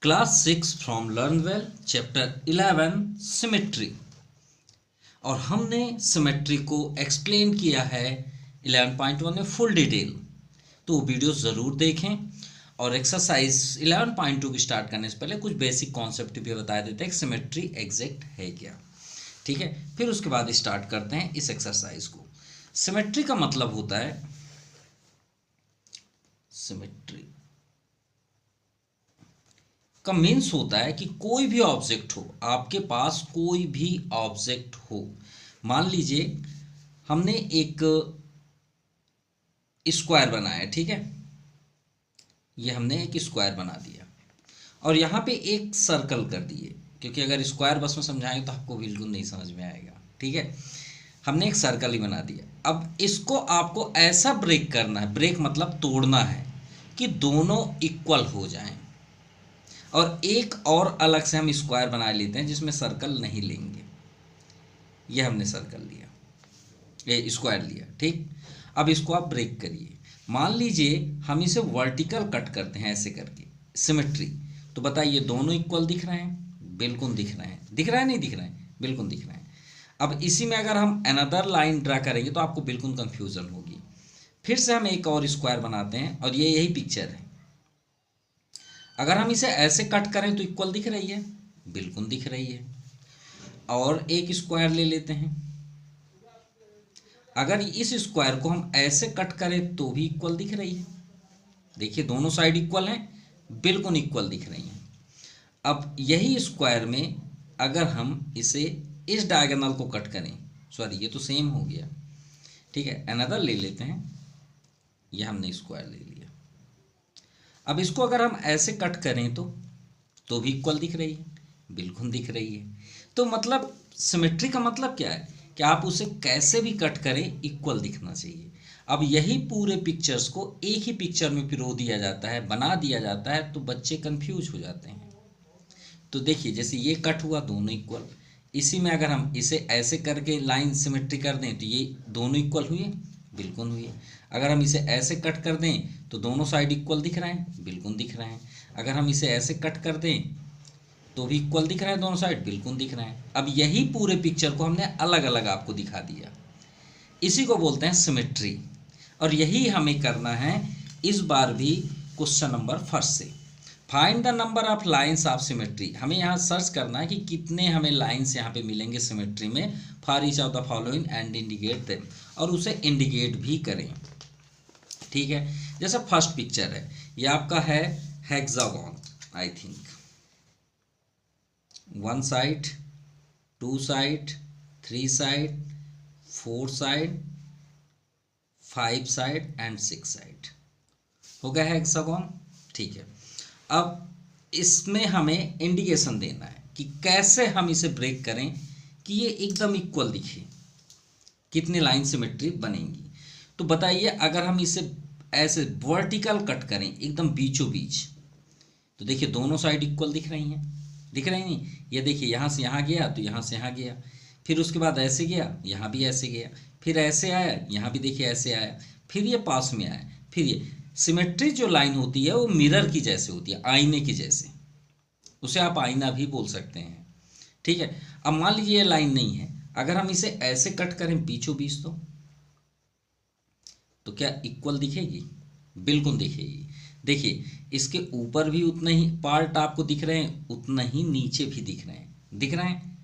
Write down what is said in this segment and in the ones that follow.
Class 6 from learn well chapter 11 symmetry. और हमने symmetry को एक्सप्लेन किया है 11.1 में फुल डिटेल, तो वीडियो ज़रूर देखें। और एक्सरसाइज 11.2 की स्टार्ट करने से पहले कुछ बेसिक कॉन्सेप्ट भी बता देते हैं कि सिमेट्री एग्जैक्ट है क्या। ठीक है, फिर उसके बाद स्टार्ट करते हैं इस एक्सरसाइज को। सिमेट्री का मतलब होता है, सिमेट्री का मीन्स होता है कि कोई भी ऑब्जेक्ट हो, आपके पास कोई भी ऑब्जेक्ट हो। मान लीजिए हमने एक स्क्वायर बनाया, ठीक है, ये हमने एक स्क्वायर बना दिया और यहाँ पे एक सर्कल कर दिए, क्योंकि अगर स्क्वायर बस में समझाएंगे तो आपको बिल्कुल नहीं समझ में आएगा। ठीक है, हमने एक सर्कल ही बना दिया। अब इसको आपको ऐसा ब्रेक करना है, ब्रेक मतलब तोड़ना है, कि दोनों इक्वल हो जाएं। और एक और अलग से हम स्क्वायर बना लेते हैं जिसमें सर्कल नहीं लेंगे। ये हमने सर्कल लिया, ये स्क्वायर लिया, ठीक। अब इसको आप ब्रेक करिए। मान लीजिए हम इसे वर्टिकल कट करते हैं ऐसे करके, सिमेट्री। तो बताइए दोनों इक्वल दिख रहे हैं? बिल्कुल दिख रहे हैं। दिख रहा है नहीं दिख रहे हैं? बिल्कुल दिख रहे हैं। अब इसी में अगर हम अनदर लाइन ड्रा करेंगे तो आपको बिल्कुल कंफ्यूजन होगी। फिर से हम एक और स्क्वायर बनाते हैं और ये यही पिक्चर है। अगर हम इसे ऐसे कट करें तो इक्वल दिख रही है? बिल्कुल दिख रही है। और एक स्क्वायर ले लेते हैं। अगर इस स्क्वायर को हम ऐसे कट करें तो भी इक्वल दिख रही है। देखिए दोनों साइड इक्वल हैं, बिल्कुल इक्वल दिख रही हैं। अब यही स्क्वायर में अगर हम इसे इस डायगोनल को कट करें, सॉरी ये तो सेम हो गया, ठीक है, अनदर ले लेते हैं। यह हमने स्क्वायर ले लिया। अब इसको अगर हम ऐसे कट करें तो भी इक्वल दिख रही है? बिल्कुल दिख रही है। तो मतलब सिमेट्री का मतलब क्या है कि आप उसे कैसे भी कट करें इक्वल दिखना चाहिए। अब यही पूरे पिक्चर्स को एक ही पिक्चर में पिरो दिया जाता है, बना दिया जाता है, तो बच्चे कंफ्यूज हो जाते हैं। तो देखिए जैसे ये कट हुआ, दोनों इक्वल। इसी में अगर हम इसे ऐसे करके लाइन सिमेट्री कर दें तो ये दोनों इक्वल हुए? बिल्कुल हुए। अगर हम इसे ऐसे कट कर दें तो दोनों साइड इक्वल दिख रहे हैं? बिल्कुल दिख रहे हैं। अगर हम इसे ऐसे कट कर दें तो भी इक्वल दिख रहा है, दोनों साइड बिल्कुल दिख रहे हैं। अब यही पूरे पिक्चर को हमने अलग अलग आपको दिखा दिया, इसी को बोलते हैं सिमेट्री। और यही हमें करना है इस बार भी क्वेश्चन नंबर फर्स्ट से। Find the number of lines of symmetry. हमें यहाँ सर्च करना है कि कितने हमें लाइन्स यहाँ पे मिलेंगे सिमेट्री में, for each of the following and indicate them, और उसे इंडिकेट भी करें। ठीक है, जैसा फर्स्ट पिक्चर है, ये आपका है hexagon, I think 1 side, 2 side, 3 side, 4 side, 5 side and 6 side. हो गया है हेक्सागोन, ठीक है। अब इसमें हमें इंडिकेशन देना है कि कैसे हम इसे ब्रेक करें कि ये एकदम इक्वल दिखे, कितने लाइन सिमेट्री बनेंगी। तो बताइए अगर हम इसे ऐसे वर्टिकल कट करें एकदम बीचों बीच, तो देखिए दोनों साइड इक्वल दिख रही हैं? दिख रही नहीं? ये देखिए यहाँ से यहाँ गया तो यहाँ से यहाँ गया, फिर उसके बाद ऐसे गया, यहाँ भी ऐसे गया, फिर ऐसे आया, यहाँ भी देखिए ऐसे आया, फिर ये पास में आया, फिर ये। सिमेट्री जो लाइन होती है वो मिरर की जैसे होती है, आईने की जैसे, उसे आप आईना भी बोल सकते हैं। ठीक है, अब मान लीजिए ये लाइन नहीं है, अगर हम इसे ऐसे कट करें बीचों बीच तो क्या इक्वल दिखेगी? बिल्कुल दिखेगी। देखिए इसके ऊपर भी उतने ही पार्ट आपको दिख रहे हैं, उतना ही नीचे भी दिख रहे हैं। दिख रहे हैं?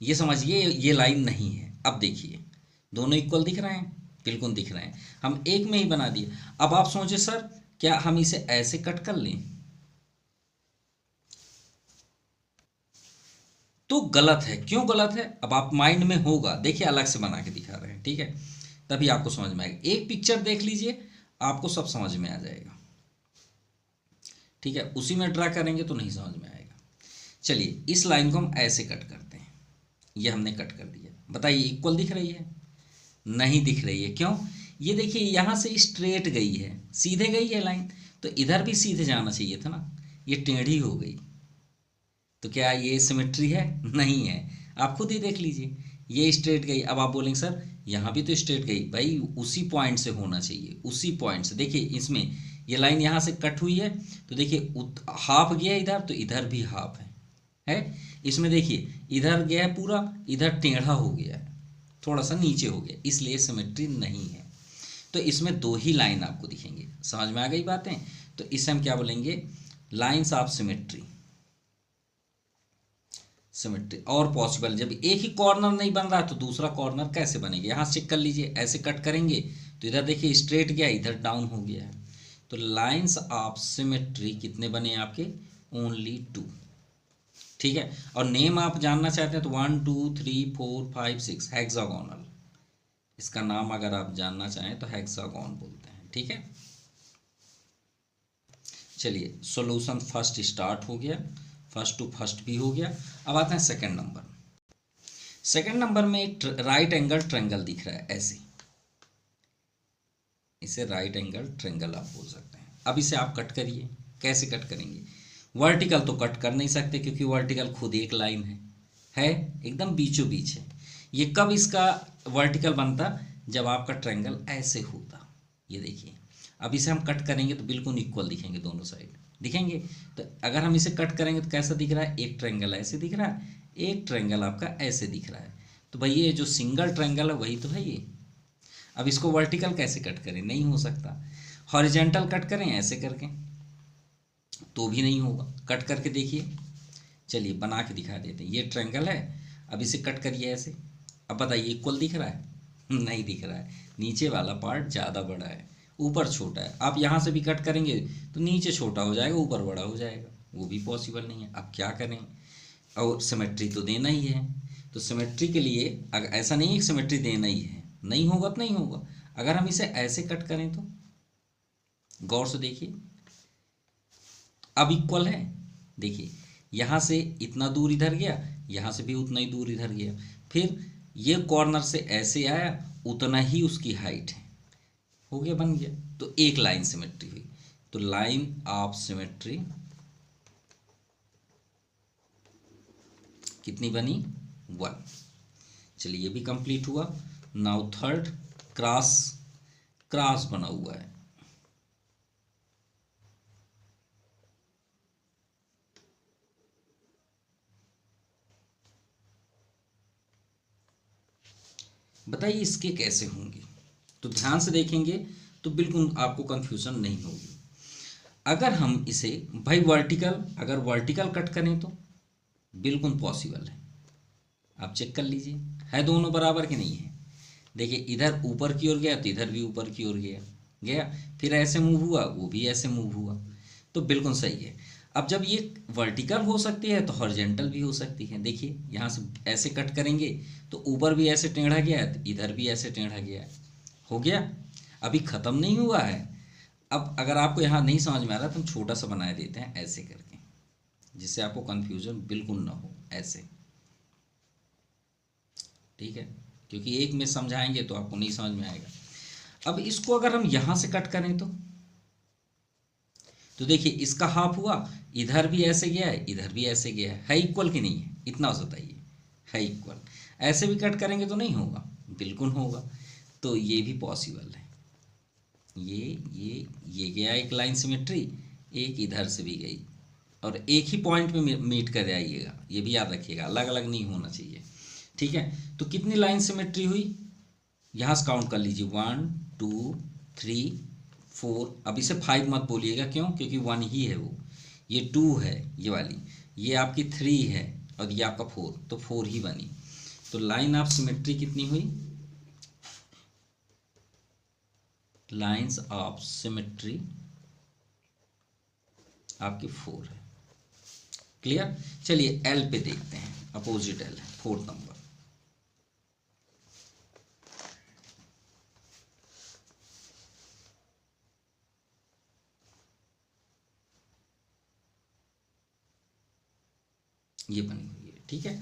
ये समझिए ये लाइन नहीं है। अब देखिए दोनों इक्वल दिख रहे हैं? बिल्कुल दिख रहे हैं। हम एक में ही बना दिए। अब आप सोचे सर क्या हम इसे ऐसे कट कर लें? तो गलत है। क्यों गलत है? अब आप माइंड में होगा, देखिए अलग से बना के दिखा रहे हैं, ठीक है, तभी आपको समझ में आएगा। एक पिक्चर देख लीजिए, आपको सब समझ में आ जाएगा। ठीक है, उसी में ड्रा करेंगे तो नहीं समझ में आएगा। चलिए इस लाइन को हम ऐसे कट करते हैं, ये हमने कट कर दिया। बताइए इक्वल दिख रही है? नहीं दिख रही है। क्यों? ये देखिए यहाँ से स्ट्रेट गई है, सीधे गई है लाइन, तो इधर भी सीधे जाना चाहिए था ना, ये टेढ़ी हो गई। तो क्या ये सिमेट्री है? नहीं है। आप खुद ही देख लीजिए, ये स्ट्रेट गई। अब आप बोलेंगे सर यहाँ भी तो स्ट्रेट गई, भाई उसी पॉइंट से होना चाहिए, उसी पॉइंट से। देखिए इसमें ये लाइन यहाँ से कट हुई है तो देखिए हाफ गया इधर, तो इधर भी हाफ है। इसमें देखिए इधर गया है पूरा, इधर टेढ़ा हो गया है, थोड़ा सा नीचे हो गया, इसलिए सिमेट्री नहीं है। तो इसमें दो ही लाइन आपको दिखेंगे। समझ में आ गई बातें? तो इसे हम क्या बोलेंगे, लाइंस ऑफ सिमेट्री। सिमेट्री और पॉसिबल, जब एक ही कॉर्नर नहीं बन रहा तो दूसरा कॉर्नर कैसे बनेगा? यहाँ चेक कर लीजिए, ऐसे कट करेंगे तो इधर देखिए स्ट्रेट गया, इधर डाउन हो गया है। तो लाइंस ऑफ सिमेट्री कितने बने आपके? ओनली 2। ठीक है, और नेम आप जानना चाहते हैं तो 1 2 3 4 5 6 हेक्सागोनल, इसका नाम अगर आप जानना चाहें तो हेक्सागोन बोलते हैं। ठीक है, चलिए सॉल्यूशन फर्स्ट स्टार्ट हो गया, फर्स्ट टू फर्स्ट भी हो गया। अब आते हैं सेकंड नंबर। सेकंड नंबर में एक राइट एंगल ट्रायंगल दिख रहा है ऐसे, इसे राइट एंगल ट्रायंगल आप बोल सकते हैं। अब इसे आप कट करिए। कैसे कट करेंगे? वर्टिकल तो कट कर नहीं सकते क्योंकि वर्टिकल खुद एक लाइन है एकदम बीचों बीच है। ये कब इसका वर्टिकल बनता? जब आपका ट्रायंगल ऐसे होता। ये देखिए, अब इसे हम कट करेंगे तो बिल्कुल इक्वल दिखेंगे, दोनों साइड दिखेंगे। तो अगर हम इसे कट करेंगे तो कैसा दिख रहा है? एक ट्रायंगल ऐसे दिख रहा है, एक ट्रायंगल आपका ऐसे दिख रहा है। तो भाई ये जो सिंगल ट्रायंगल है वही तो है ये। अब इसको वर्टिकल कैसे कट करें? नहीं हो सकता। हॉरिजेंटल कट करें ऐसे करके तो भी नहीं होगा। कट करके देखिए, चलिए बना के दिखा देते हैं। ये ट्रायंगल है, अब इसे कट करिए ऐसे। अब बताइए इक्वल दिख रहा है? नहीं दिख रहा है। नीचे वाला पार्ट ज़्यादा बड़ा है, ऊपर छोटा है। आप यहाँ से भी कट करेंगे तो नीचे छोटा हो जाएगा, ऊपर बड़ा हो जाएगा, वो भी पॉसिबल नहीं है। अब क्या करें? और सिमेट्री तो देना ही है। तो सिमेट्री के लिए अगर ऐसा नहीं है कि सिमेट्री देना ही है, नहीं होगा तो नहीं होगा। अगर हम इसे ऐसे कट करें तो गौर से देखिए, अब इक्वल है। देखिए यहाँ से इतना दूर इधर गया, यहाँ से भी उतना ही दूर इधर गया, फिर ये कॉर्नर से ऐसे आया, उतना ही उसकी हाइट है, हो गया, बन गया। तो एक लाइन सिमेट्री हुई। तो लाइन ऑफ सिमेट्री कितनी बनी? 1। चलिए ये भी कंप्लीट हुआ। Now third, cross. क्रॉस बना हुआ है, बताइए इसके कैसे होंगे? तो ध्यान से देखेंगे तो बिल्कुल आपको कंफ्यूजन नहीं होगी। अगर हम इसे भाई वर्टिकल, अगर वर्टिकल कट करें तो बिल्कुल पॉसिबल है। आप चेक कर लीजिए, है दोनों बराबर कि नहीं है? देखिए इधर ऊपर की ओर गया तो इधर भी ऊपर की ओर गया गया, फिर ऐसे मूव हुआ, वो भी ऐसे मूव हुआ, तो बिल्कुल सही है। अब जब ये वर्टिकल हो सकती है तो हॉरिजेंटल भी हो सकती है। देखिए यहाँ से ऐसे कट करेंगे तो ऊपर भी ऐसे टेढ़ा गया है, तो इधर भी ऐसे टेढ़ा गया है, हो गया। अभी ख़त्म नहीं हुआ है। अब अगर आपको यहाँ नहीं समझ में आ रहा तो हम छोटा सा बना देते हैं ऐसे करके, जिससे आपको कन्फ्यूजन बिल्कुल ना हो। ऐसे, ठीक है, क्योंकि एक में समझाएंगे तो आपको नहीं समझ में आएगा। अब इसको अगर हम यहाँ से कट करें तो देखिए इसका हाफ हुआ, इधर भी ऐसे गया है, इधर भी ऐसे गया है इक्वल कि नहीं है? इतना बताइए, है इक्वल। ऐसे भी कट करेंगे तो नहीं होगा? बिल्कुल होगा। तो ये भी पॉसिबल है। ये गया एक लाइन सिमेट्री, एक इधर से भी गई, और एक ही पॉइंट में मीट कर आइएगा, ये भी याद रखिएगा, अलग अलग नहीं होना चाहिए। ठीक है, तो कितनी लाइन सिमेट्री हुई? यहाँ से काउंट कर लीजिए, 1 2 3 4। अब इसे 5 मत बोलिएगा, क्यों? क्योंकि 1 ही है वो, ये 2 है ये वाली, ये आपकी 3 है, और ये आपका 4, तो 4 ही बनी। तो लाइन ऑफ सिमेट्री कितनी हुई? लाइंस ऑफ सिमेट्री आपकी 4 है। क्लियर? चलिए एल पे देखते हैं, अपोजिट एल है, 4th नंबर। ये बनी हुई है, ठीक है।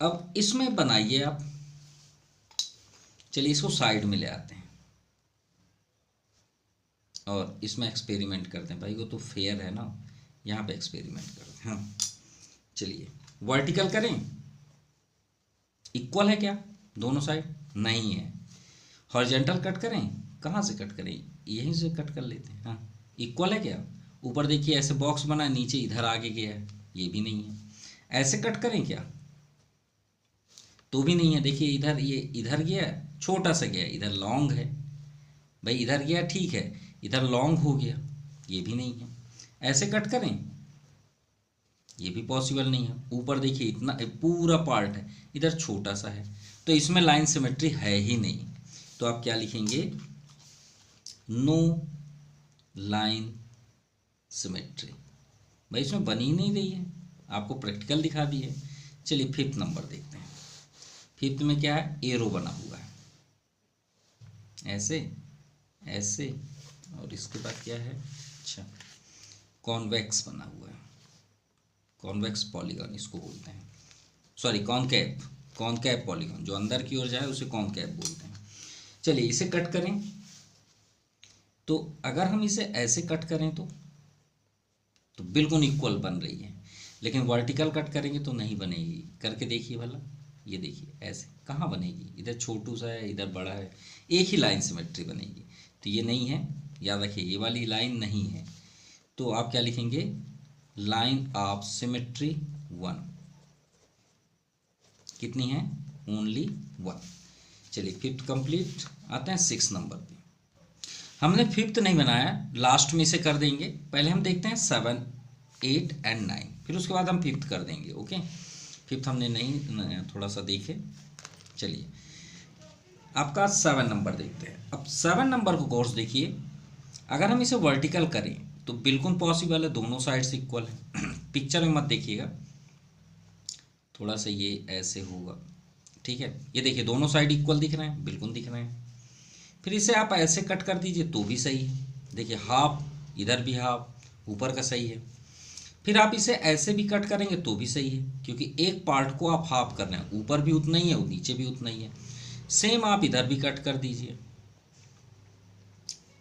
अब इसमें बनाइए आप, चलिए इसको साइड में ले आते हैं और इसमें एक्सपेरिमेंट करते हैं। भाई वो तो फेयर है ना, यहाँ पे एक्सपेरिमेंट करते हैं। हाँ चलिए, वर्टिकल करें, इक्वल है क्या दोनों साइड? नहीं है। हॉरिजेंटल कट करें, कहाँ से कट करें? यहीं से कट कर लेते हैं। हाँ इक्वल है क्या? ऊपर देखिए ऐसे बॉक्स बना है, नीचे इधर आगे गया है, ये भी नहीं है। ऐसे कट करें क्या? तो भी नहीं है। देखिए इधर, ये इधर गया, छोटा सा गया, इधर लॉन्ग है भाई, इधर गया ठीक है, इधर लॉन्ग हो गया, ये भी नहीं है। ऐसे कट करें, ये भी पॉसिबल नहीं है। ऊपर देखिए इतना पूरा पार्ट है, इधर छोटा सा है, तो इसमें लाइन सिमेट्री है ही नहीं। तो आप क्या लिखेंगे? No line symmetry. भाई इसमें बन ही नहीं रही है, आपको प्रैक्टिकल दिखा दी है। चलिए फिफ्थ नंबर देखते हैं। फिफ्थ में क्या है? एरो बना हुआ है, ऐसे ऐसे, और इसके बाद क्या है? अच्छा, कॉन्वेक्स बना हुआ है, कॉन्वेक्स पॉलीगॉन इसको बोलते हैं, सॉरी कॉनकैव, कॉनकैव पॉलीगॉन, जो अंदर की ओर जाए उसे कॉनकैव बोलते हैं। चलिए इसे कट करें, तो अगर हम इसे ऐसे कट करें तो बिल्कुल इक्वल बन रही है, लेकिन वर्टिकल कट करेंगे तो नहीं बनेगी। करके देखिए भला, ये देखिए ऐसे कहाँ बनेगी? इधर छोटू सा है, इधर बड़ा है, एक ही लाइन सिमेट्री बनेगी। तो ये नहीं है, याद रखिए ये वाली लाइन नहीं है। तो आप क्या लिखेंगे? Line of symmetry 1। कितनी है? ओनली 1। चलिए फिफ्थ कंप्लीट। आते हैं सिक्स नंबर पे। हमने फिफ्थ नहीं बनाया, लास्ट में से कर देंगे। पहले हम देखते हैं 7, 8 एंड 9, फिर उसके बाद हम फिफ्थ कर देंगे। ओके, फिफ्थ हमने नहीं, थोड़ा सा देखे। चलिए आपका 7 नंबर देखते हैं। अब 7 नंबर को कोर्स देखिए, अगर हम इसे वर्टिकल करें तो बिल्कुल पॉसिबल है, दोनों साइड से इक्वल है। पिक्चर में मत देखिएगा, थोड़ा सा ये ऐसे होगा, ठीक है। ये देखिए दोनों साइड इक्वल दिख रहे हैं, बिल्कुल दिख रहे हैं। फिर इसे आप ऐसे कट कर दीजिए तो भी सही है। देखिए हाफ, इधर भी हाफ, ऊपर का सही है। फिर आप इसे ऐसे भी कट करेंगे तो भी सही है, क्योंकि एक पार्ट को आप हाफ कर रहे हैं, ऊपर भी उतना ही है और नीचे भी उतना ही है। सेम आप इधर भी कट कर दीजिए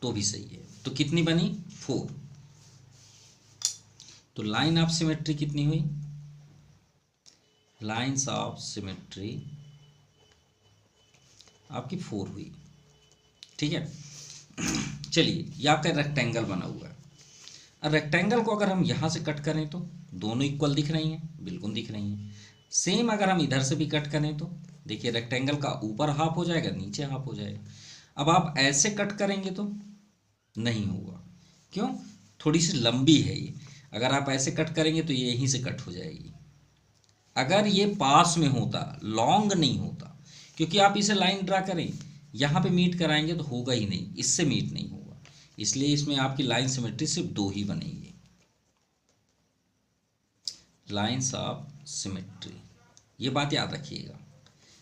तो भी सही है। तो कितनी बनी? 4। तो लाइन ऑफ सिमेट्री कितनी हुई? लाइन्स ऑफ सिमेट्री आपकी 4 हुई, ठीक है। चलिए ये आपका रेक्टेंगल बना हुआ है। अब रेक्टेंगल को अगर हम यहाँ से कट करें तो दोनों इक्वल दिख रही हैं, बिल्कुल दिख रही हैं। सेम अगर हम इधर से भी कट करें तो देखिए रेक्टेंगल का ऊपर हाफ हो जाएगा, नीचे हाफ हो जाएगा। अब आप ऐसे कट करेंगे तो नहीं होगा, क्यों? थोड़ी सी लंबी है ये, अगर आप ऐसे कट करेंगे तो ये यहीं से कट हो जाएगी। अगर ये पास में होता, लॉन्ग नहीं होता, क्योंकि आप इसे लाइन ड्रा करें, यहाँ पे मीट कराएंगे तो होगा ही नहीं, इससे मीट नहीं होगा। इसलिए इसमें आपकी लाइन सिमेट्री सिर्फ 2 ही बनेगी, लाइंस ऑफ सिमेट्री, ये बात याद रखिएगा,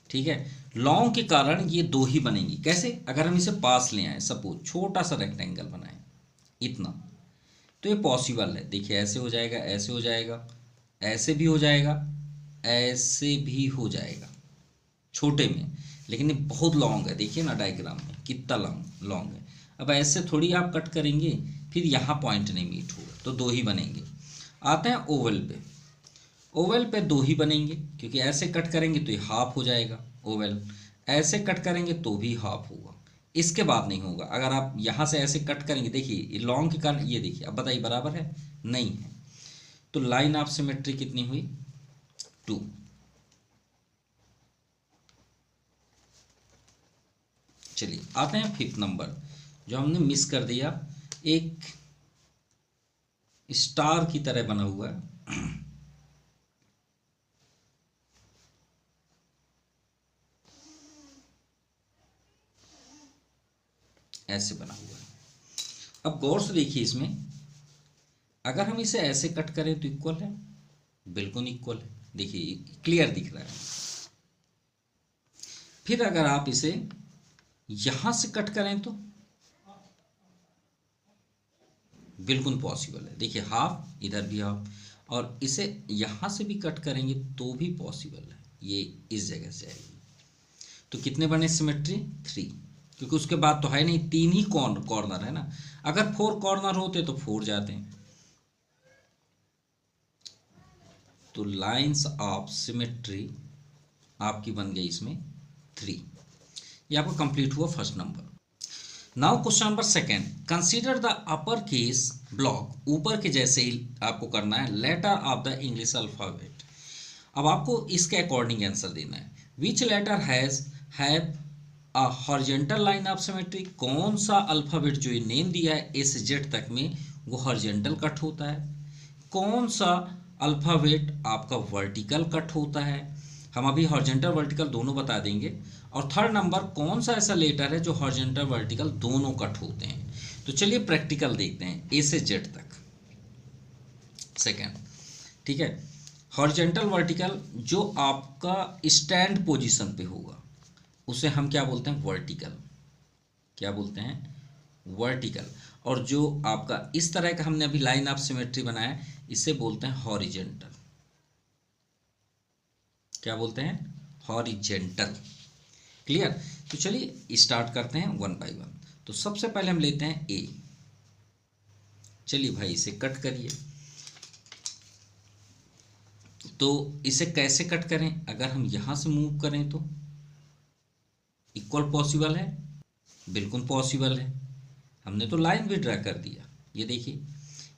ठीक है। लॉन्ग के कारण ये 2 ही बनेंगी। कैसे? अगर हम इसे पास ले आए, सपोज छोटा सा रेक्टेंगल बनाए इतना, तो ये पॉसिबल है। देखिए ऐसे हो जाएगा, ऐसे हो जाएगा, ऐसे भी हो जाएगा, ऐसे भी हो जाएगा छोटे में, लेकिन ये बहुत लॉन्ग है। देखिए ना डायग्राम में कितना लॉन्ग लॉन्ग है। अब ऐसे थोड़ी आप कट करेंगे, फिर यहाँ पॉइंट नहीं मीट होगा, तो 2 ही बनेंगे। आते हैं ओवल पे। ओवल पे 2 ही बनेंगे, क्योंकि ऐसे कट करेंगे तो ये हाफ हो जाएगा ओवल, ऐसे कट करेंगे तो भी हाफ होगा, इसके बाद नहीं होगा। अगर आप यहाँ से ऐसे कट करेंगे, देखिए ये लॉन्ग के कारण, ये देखिए, अब बताइए बराबर है? नहीं है। तो लाइन ऑफ सिमेट्री कितनी हुई? 2। चलिए आते हैं फिफ्थ नंबर, जो हमने मिस कर दिया, एक स्टार की तरह बना हुआ है। ऐसे बना हुआ है। अब गौर से देखिए, इसमें अगर हम इसे ऐसे कट करें तो इक्वल है, बिल्कुल इक्वल है, देखिए क्लियर दिख रहा है। फिर अगर आप इसे यहां से कट करें तो बिल्कुल पॉसिबल है, देखिए हाफ, इधर भी हाफ, और इसे यहां से भी कट करेंगे तो भी पॉसिबल है, ये इस जगह से आएगी। तो कितने बने सिमेट्री? 3, क्योंकि उसके बाद तो है नहीं, 3 ही कॉर्नर है ना। अगर 4 कॉर्नर होते तो 4 जाते हैं। तो लाइंस ऑफ सिमेट्री आपकी बन गई इसमें 3। ये आपका कंप्लीट हुआ first number. Now question number second, consider the upper case block, ऊपर के जैसे ही आपको करना है, letter of the English alphabet. अब आपको इसके अकॉर्डिंग आंसर देना है। Which letter have a horizontal line of symmetry, कौन सा अल्फाबेट जो ये नेम दिया है ए से जेड तक में वो हॉरिजॉन्टल कट होता है, कौन सा अल्फाबेट आपका वर्टिकल कट होता है। हम अभी हॉरिजॉन्टल वर्टिकल दोनों बता देंगे। और थर्ड नंबर, कौन सा ऐसा लेटर है जो हॉरिजॉन्टल वर्टिकल दोनों कट होते हैं। तो चलिए प्रैक्टिकल देखते हैं ए से जेड तक। सेकेंड, ठीक है, हॉरिजॉन्टल वर्टिकल जो आपका स्टैंड पोजीशन पे होगा उसे हम क्या बोलते हैं, वर्टिकल। क्या बोलते हैं, वर्टिकल। और जो आपका इस तरह का हमने अभी लाइन ऑफ सिमेट्री बनाया इसे बोलते हैं हॉरिजॉन्टल। क्या बोलते हैं, हॉरिजॉन्टल। क्लियर। तो चलिए स्टार्ट करते हैं वन बाय वन। तो सबसे पहले हम लेते हैं ए। चलिए भाई इसे कट करिए। तो इसे कैसे कट करें, अगर हम यहां से मूव करें तो इक्वल पॉसिबल है, बिल्कुल पॉसिबल है। हमने तो लाइन भी ड्रा कर दिया, ये देखिए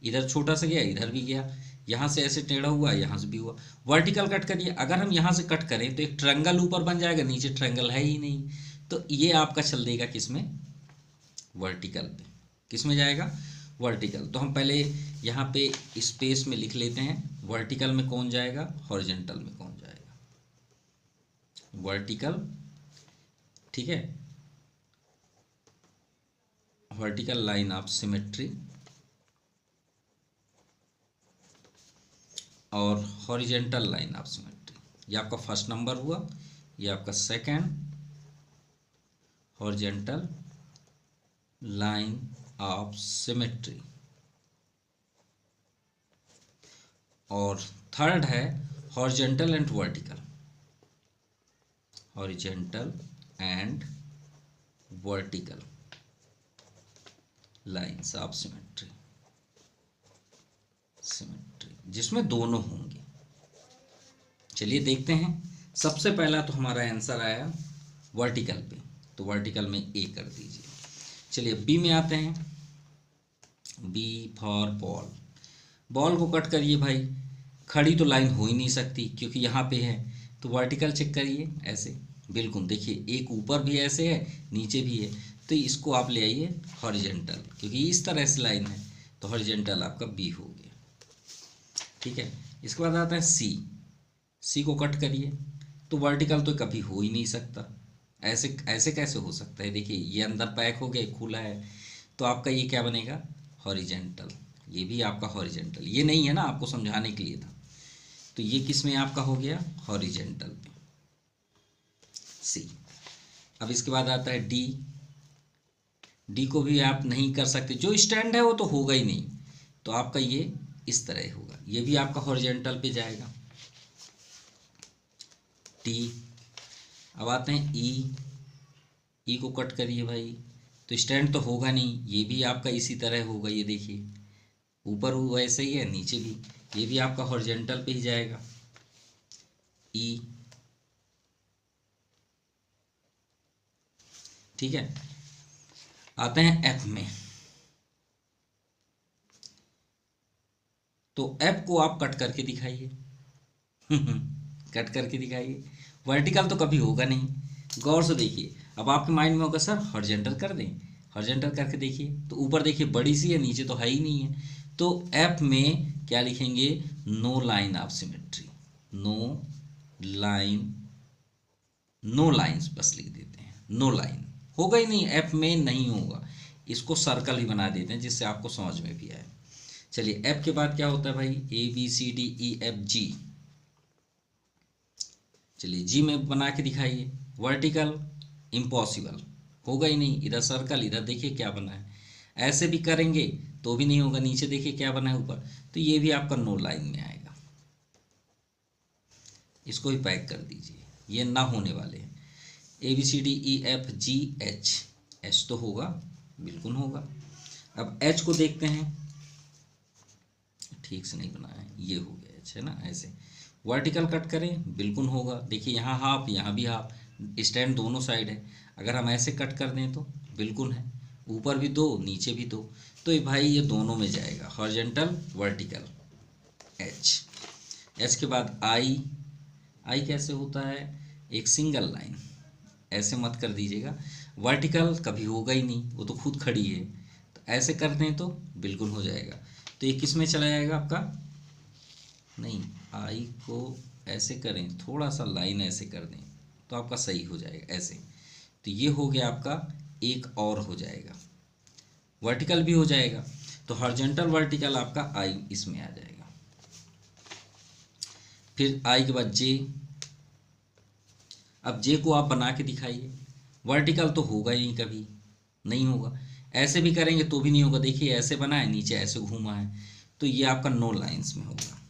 इधर छोटा सा गया इधर भी गया, यहाँ से ऐसे टेढ़ा हुआ यहाँ से भी हुआ। वर्टिकल कट करिए, अगर हम यहाँ से कट करें तो एक ट्रायंगल ऊपर बन जाएगा, नीचे ट्रायंगल है ही नहीं, तो ये आपका चल देगा किसमें, वर्टिकल पे। किस में जाएगा, वर्टिकल। तो हम पहले यहाँ पे स्पेस में लिख लेते हैं, वर्टिकल में कौन जाएगा, हॉरिजॉन्टल में कौन जाएगा, वर्टिकल। ठीक है, वर्टिकल लाइन ऑफ सिमेट्री और हॉरिजॉन्टल लाइन ऑफ सिमेट्री। ये आपका फर्स्ट नंबर हुआ, ये आपका second horizontal line of symmetry, और थर्ड है horizontal and vertical, horizontal and vertical lines of symmetry, जिसमें दोनों होंगे। चलिए देखते हैं। सबसे पहला तो हमारा आंसर आया वर्टिकल पे, तो वर्टिकल में ए कर दीजिए। चलिए बी में आते हैं, बी फॉर बॉल। बॉल को कट करिए भाई, खड़ी तो लाइन हो ही नहीं सकती क्योंकि यहाँ पे है, तो वर्टिकल चेक करिए ऐसे, बिल्कुल देखिए एक ऊपर भी ऐसे है नीचे भी है, तो इसको आप ले आइए हॉरिजॉन्टल, क्योंकि इस तरह से लाइन है तो हॉरिजॉन्टल आपका बी हो गया। ठीक है, इसके बाद आता है सी। सी को कट करिए, तो वर्टिकल तो कभी हो ही नहीं सकता, ऐसे ऐसे कैसे हो सकता है, देखिए ये अंदर पैक हो गया खुला है, तो आपका ये क्या बनेगा, हॉरिजॉन्टल। ये भी आपका हॉरिजॉन्टल, ये नहीं है ना, आपको समझाने के लिए था। तो ये किस में आपका हो गया, हॉरिजॉन्टल में, सी। अब इसके बाद आता है डी। डी को भी आप नहीं कर सकते, जो स्टैंड है वो तो होगा ही नहीं, तो आपका ये इस तरह होगा, ये भी आपका हॉरिजॉन्टल पे जाएगा, टी। अब आते हैं ई। ई को कट करिए भाई, तो स्टैंड तो होगा नहीं, ये भी आपका इसी तरह होगा, ये देखिए ऊपर हुआ ऐसे ही है नीचे भी, ये भी आपका हॉरिजॉन्टल पे ही जाएगा, ई। ठीक है, आते हैं एफ में। तो एफ को आप कट करके दिखाइए कट करके दिखाइए, वर्टिकल तो कभी होगा नहीं, गौर से देखिए। अब आपके माइंड में होगा सर हॉरिजॉन्टल कर दें, हॉरिजॉन्टल करके देखिए, तो ऊपर देखिए बड़ी सी है नीचे तो है ही नहीं है, तो एफ में क्या लिखेंगे, no line of symmetry, no line, no lines बस लिख देते हैं, नो लाइन होगा ही नहीं, एफ में नहीं होगा, इसको सर्कल ही बना देते हैं जिससे आपको समझ में भी आए। चलिए एफ के बाद क्या होता है भाई, A B C D E F G. चलिए जी में बना के दिखाइए, वर्टिकल इम्पॉसिबल, होगा ही नहीं, इधर सर्कल इधर देखिए क्या बना है, ऐसे भी करेंगे तो भी नहीं होगा, नीचे देखिए क्या बना है ऊपर, तो ये भी आपका नो लाइन में आएगा, इसको भी पैक कर दीजिए, ये ना होने वाले हैं। A B C D E F G H, H तो होगा, बिल्कुल होगा। अब एच को देखते हैं, ठीक से नहीं बनाया है, ये हो गया एच है ना, ऐसे वर्टिकल कट करें बिल्कुल होगा, देखिए यहाँ हाफ यहाँ भी हाफ, स्टैंड दोनों साइड है, अगर हम ऐसे कट कर दें तो बिल्कुल है, ऊपर भी दो, नीचे भी दो, तो ये भाई ये दोनों में जाएगा, हॉरिजॉन्टल वर्टिकल एच। एच के बाद आई। आई कैसे होता है, एक सिंगल लाइन, ऐसे मत कर दीजिएगा, वर्टिकल कभी होगा ही नहीं, वो तो खुद खड़ी है, तो ऐसे कर दें तो बिल्कुल हो जाएगा। तो ये किस में चला जाएगा आपका, नहीं आई को ऐसे करें, थोड़ा सा लाइन ऐसे कर दें तो आपका सही हो जाएगा ऐसे। तो ये हो गया आपका, एक और हो जाएगा, वर्टिकल भी हो जाएगा, तो हॉरिजॉन्टल वर्टिकल आपका आई इसमें आ जाएगा। फिर आई के बाद जे। अब जे को आप बना के दिखाइए, वर्टिकल तो होगा ही नहीं, कभी नहीं होगा, ऐसे भी करेंगे तो भी नहीं होगा, देखिए ऐसे बना है, नीचे ऐसे घूमा है, तो ये आपका नो लाइन्स में होगा।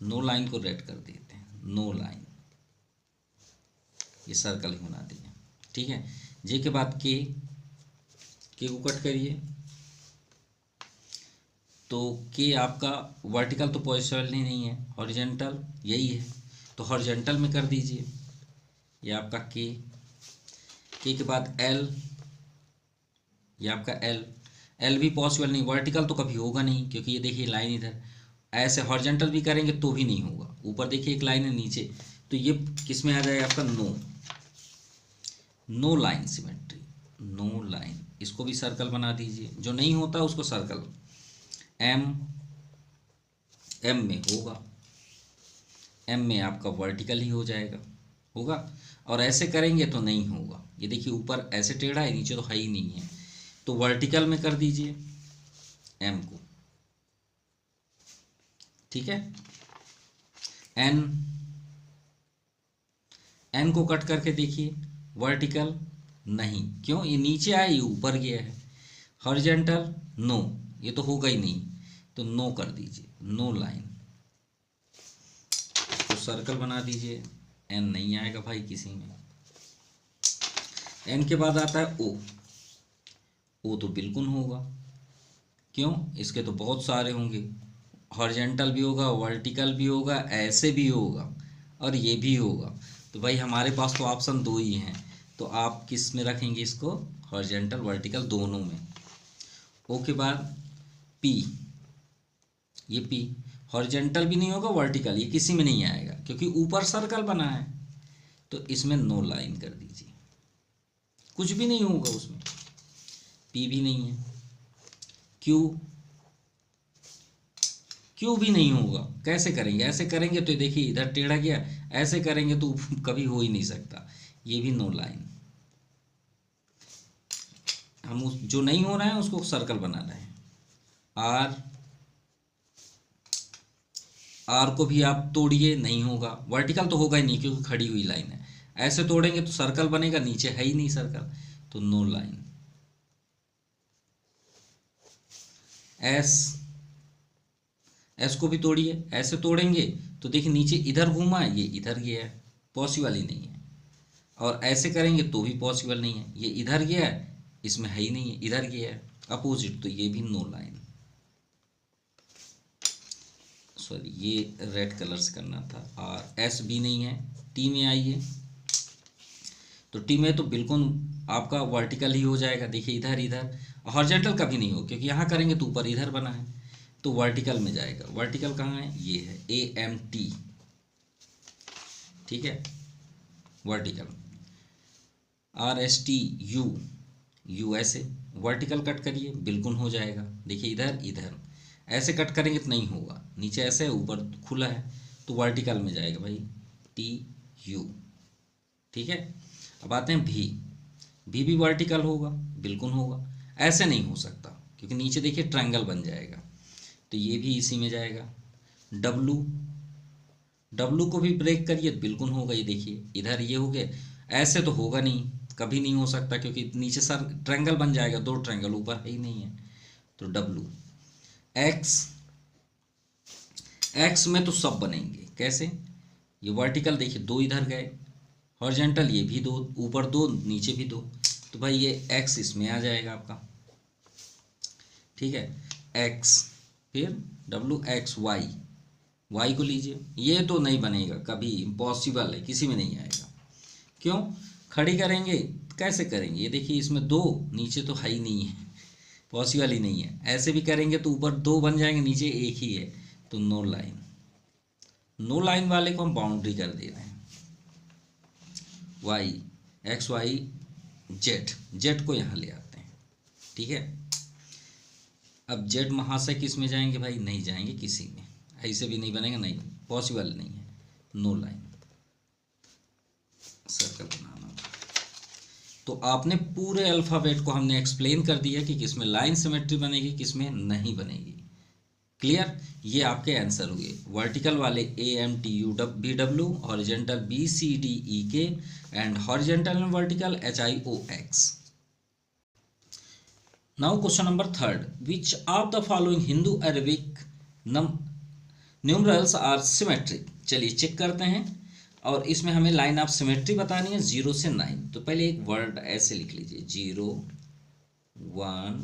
नो लाइन को रेड कर देते हैं, नो लाइन, ये सर्कल ही बना दिए, ठीक है। जे के बाद के को कट करिए, तो के आपका वर्टिकल तो पॉसिबल ही नहीं है, हॉरिजॉन्टल यही है, तो हॉरिजॉन्टल में कर दीजिए, ये आपका के के बाद एल, ये आपका एल। एल भी पॉसिबल नहीं, वर्टिकल तो कभी होगा नहीं, क्योंकि ये देखिए लाइन इधर, ऐसे हॉरिजॉन्टल भी करेंगे तो भी नहीं होगा, ऊपर देखिए एक लाइन है नीचे, तो ये किस में आ जाएगा आपका, no, no line symmetry, no line. इसको भी सर्कल बना दीजिए, जो नहीं होता उसको सर्कल, एम, एम में होगा, एम में आपका वर्टिकल ही हो जाएगा, होगा, और ऐसे करेंगे तो नहीं होगा, ये देखिए ऊपर ऐसे टेढ़ा है, नीचे तो है ही नहीं है, तो वर्टिकल में कर दीजिए एम को, ठीक है। एन, एन को कट करके देखिए, वर्टिकल नहीं, क्यों, ये नीचे आया, ये ऊपर गया है, हॉरिजॉन्टल नो, ये तो होगा ही नहीं, तो नो कर दीजिए, नो लाइन, तो सर्कल बना दीजिए, एन नहीं आएगा भाई किसी में। एन के बाद आता है ओ, ओ तो बिल्कुल होगा, क्यों, इसके तो बहुत सारे होंगे, हॉरिजॉन्टल भी होगा, वर्टिकल भी होगा, ऐसे भी होगा, और ये भी होगा, तो भाई हमारे पास तो ऑप्शन दो ही हैं, तो आप किस में रखेंगे इसको, हॉरिजॉन्टल वर्टिकल दोनों में। ओ के बाद पी, ये पी हॉरिजॉन्टल भी नहीं होगा, वर्टिकल ये किसी में नहीं आएगा, क्योंकि ऊपर सर्कल बना है, तो इसमें नो लाइन कर दीजिए, कुछ भी नहीं होगा उसमें, पी भी नहीं है। क्यू, क्यू भी नहीं होगा, कैसे करेंगे, ऐसे करेंगे तो देखिए इधर टेढ़ा गया, ऐसे करेंगे तो कभी हो ही नहीं सकता, ये भी नो लाइन। हम उस जो नहीं हो रहा है उसको सर्कल बना रहे हैं। आर, आर को भी आप तोड़िए, नहीं होगा, वर्टिकल तो होगा ही नहीं क्योंकि खड़ी हुई लाइन है, ऐसे तोड़ेंगे तो सर्कल बनेगा, नीचे है ही नहीं सर्कल, तो नो लाइन। एस, एस को भी तोड़िए, ऐसे तोड़ेंगे तो देखिए नीचे इधर घूमा है, ये इधर गया है, पॉसिबल ही नहीं है, और ऐसे करेंगे तो भी पॉसिबल नहीं है, ये इधर गया है, इसमें है ही नहीं है, इधर गया है अपोजिट, तो ये भी नो लाइन। सॉरी, ये रेड कलर से करना था। और एस भी नहीं है। टी में आइए, तो टी में तो बिल्कुल आपका वर्टिकल ही हो जाएगा, देखिए इधर इधर, हॉरिजॉन्टल कभी नहीं हो, क्योंकि यहाँ करेंगे तो ऊपर इधर बना है, तो वर्टिकल में जाएगा। वर्टिकल कहाँ है, ये है ए एम टी, ठीक है, vertical. R S T U, you ऐसे वर्टिकल कट करिए, बिल्कुल हो जाएगा, देखिए इधर इधर, ऐसे कट करेंगे तो नहीं होगा, नीचे ऐसे ऊपर खुला है, तो वर्टिकल में जाएगा भाई, टी यू, ठीक है। अब आते हैं भी, भी वर्टिकल होगा, बिल्कुल होगा, ऐसे नहीं हो सकता क्योंकि नीचे देखिए ट्रायंगल बन जाएगा, तो ये भी इसी में जाएगा। डब्लू, डब्लू को भी ब्रेक करिए, बिल्कुल होगा, ये देखिए इधर ये हो गया, ऐसे तो होगा नहीं, कभी नहीं हो सकता क्योंकि नीचे सर ट्रायंगल बन जाएगा, दो ट्रायंगल, ऊपर है ही नहीं है, तो डब्लू। एक्स, एक्स में तो सब बनेंगे, कैसे, ये वर्टिकल देखिए दो इधर गए, हॉरिजॉन्टल ये भी दो, ऊपर दो नीचे भी दो, तो भाई ये एक्स इसमें आ जाएगा आपका, ठीक है, एक्स। फिर डब्लू एक्स वाई, वाई को लीजिए, ये तो नहीं बनेगा कभी, इम्पॉसिबल है, किसी में नहीं आएगा, क्यों, खड़ी करेंगे कैसे करेंगे? ये देखिए इसमें दो, नीचे तो है ही नहीं है, पॉसिबल ही नहीं है। ऐसे भी करेंगे तो ऊपर दो बन जाएंगे, नीचे एक ही है, तो नो लाइन। नो लाइन वाले को हम बाउंड्री कर दे रहे हैं, Y X Y Z, Z को यहाँ ले आते हैं, ठीक है। अब जेड महाशय किस में जाएंगे भाई? नहीं जाएंगे किसी में, ऐसे भी नहीं बनेगा, नहीं पॉसिबल नहीं है। नो लाइन, सर्कल बनाना। तो आपने पूरे अल्फ़ाबेट को हमने एक्सप्लेन कर दिया कि किसमें लाइन सिमेट्री बनेगी, किसमें नहीं बनेगी। क्लियर? ये आपके आंसर हुए। वर्टिकल वाले AMTUVW, horizontal BCDEK and horizontal and vertical HIOX। Now question number 3, which of the following Hindu Arabic numerals are symmetric. चलिए चेक करते हैं, और इसमें हमें लाइन ऑफ सिमेट्री बतानी है 0 से 9। तो पहले एक वर्ड ऐसे लिख लीजिए, 0 1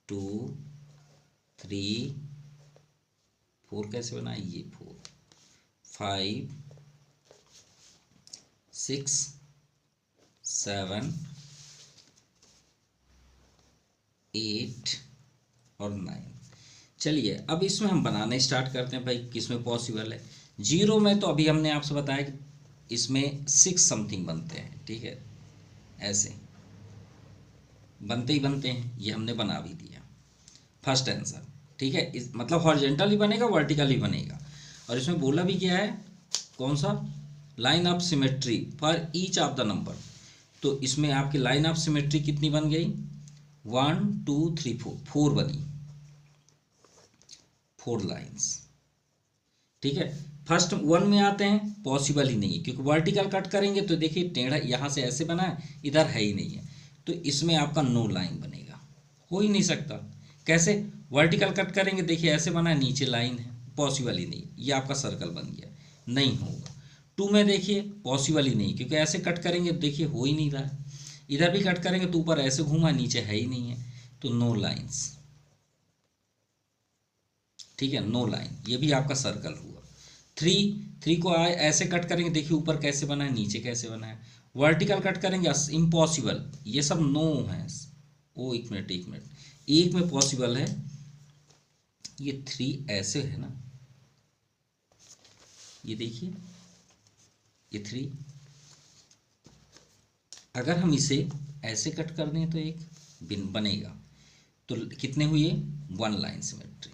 2 3 4, कैसे बना ये 4 5 6 7 8 और 9। चलिए अब इसमें हम बनाने स्टार्ट करते हैं भाई, किसमें पॉसिबल है। 0 में तो अभी हमने आपसे बताया कि इसमें 6 समथिंग बनते हैं, ठीक है, ऐसे बनते ही बनते हैं, ये हमने बना भी दिया, फर्स्ट आंसर, ठीक है। इस मतलब हॉरिजेंटल ही बनेगा, वर्टिकल ही बनेगा। और इसमें बोला भी क्या है, कौन सा? Line of symmetry for each of the number. तो इसमें आपकी लाइन ऑफ सिमेट्री कितनी बन गई? 1 2 3 4, 4 बनी, 4 लाइन्स, ठीक है। फर्स्ट 1 में आते हैं, पॉसिबल ही नहीं है, क्योंकि वर्टिकल कट करेंगे तो देखिए टेढ़ा यहाँ से ऐसे बना है, इधर है ही नहीं है, तो इसमें आपका नो लाइन बनेगा, हो ही नहीं सकता। कैसे? वर्टिकल कट करेंगे, देखिए ऐसे बना है, नीचे लाइन है, पॉसिबल ही नहीं, ये आपका सर्कल बन गया, नहीं होगा। 2 में देखिए पॉसिबल ही नहीं, क्योंकि ऐसे कट करेंगे देखिए हो ही नहीं रहा है, इधर भी कट करेंगे तो ऊपर ऐसे घूमा, नीचे है ही नहीं है, तो नो लाइन्स, ठीक है, नो लाइन, ये भी आपका सर्कल हुआ। 3 को ऐसे कट करेंगे, देखिए ऊपर कैसे बना है, नीचे कैसे बना है। वर्टिकल कट करेंगे, इम्पॉसिबल, ये सब नो है। ओ एक मिनट, एक में पॉसिबल है, ये 3 ऐसे है ना, ये देखिए ये 3, अगर हम इसे ऐसे कट कर दें तो एक बिन बनेगा, तो कितने हुए? 1 लाइन सिमेट्री।